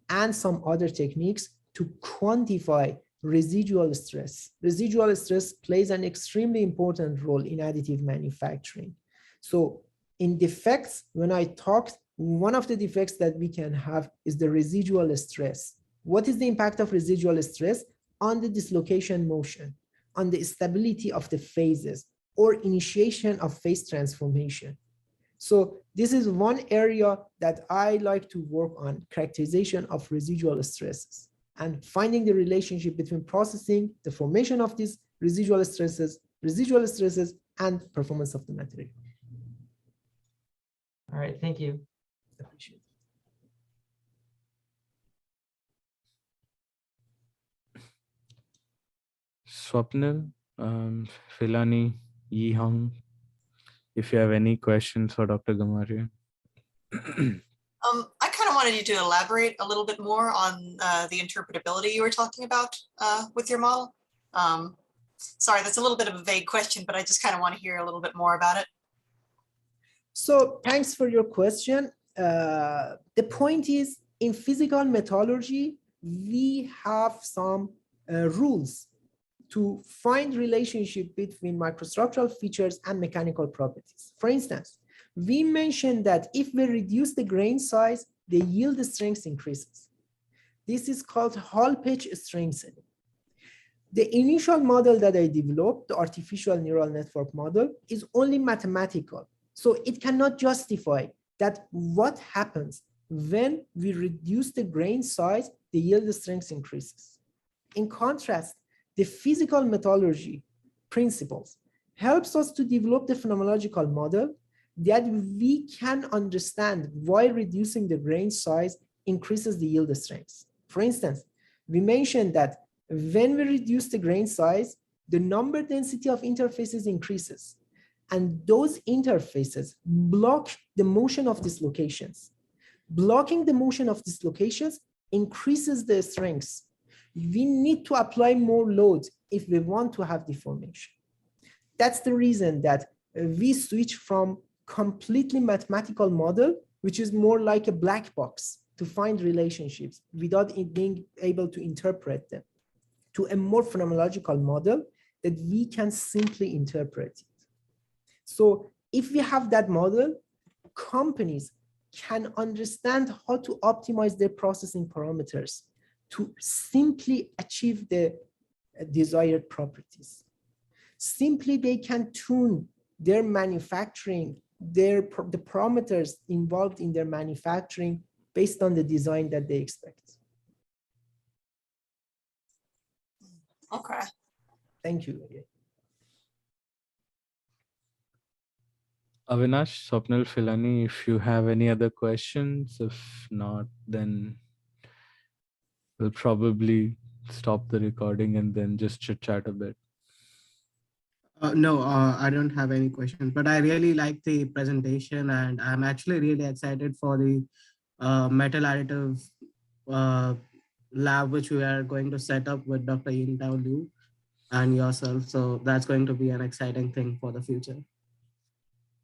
S1: and some other techniques to quantify residual stress. Residual stress plays an extremely important role in additive manufacturing. So in defects, when I talked, one of the defects that we can have is the residual stress. What is the impact of residual stress on the dislocation motion, on the stability of the phases, or initiation of phase transformation? So this is one area that I like to work on, characterization of residual stresses and finding the relationship between processing, the formation of these residual stresses, and performance of the material.
S4: All right, thank you.
S1: Appreciate it.
S2: Swapnil, Filani, Yihang, if you have any questions for Dr. Ghamarian.
S3: I kind of wanted you to elaborate a little bit more on the interpretability you were talking about with your model. Sorry, that's a little bit of a vague question, but I just kind of want to hear a little bit more about it.
S1: So thanks for your question. The point is, in physical metallurgy, we have some rules to find relationship between microstructural features and mechanical properties. For instance, we mentioned that if we reduce the grain size, the yield strength increases. This is called Hall pitch strengthening. The initial model that I developed, the artificial neural network model, is only mathematical. So it cannot justify that what happens when we reduce the grain size, the yield strength increases. In contrast, the physical metallurgy principles helps us to develop the phenomenological model that we can understand why reducing the grain size increases the yield strength. For instance, we mentioned that when we reduce the grain size, the number density of interfaces increases. And those interfaces block the motion of dislocations. Blocking the motion of dislocations increases the strength. We need to apply more load if we want to have deformation. That's the reason that we switch from completely mathematical model, which is more like a black box to find relationships without it being able to interpret them, to a more phenomenological model that we can simply interpret it. So if we have that model, companies can understand how to optimize their processing parameters to simply achieve the desired properties. Simply they can tune their manufacturing, the parameters involved in their manufacturing based on the design that they expect.
S3: Okay.
S1: Thank you.
S2: Avinash, Swapnil, Filani, if you have any other questions, if not, then we'll probably stop the recording and then just chit chat a bit.
S5: No, I don't have any questions, but I really like the presentation and I'm actually really excited for the metal additive lab which we are going to set up with Dr. Yin Tao Liu and yourself. So that's going to be an exciting thing for the future.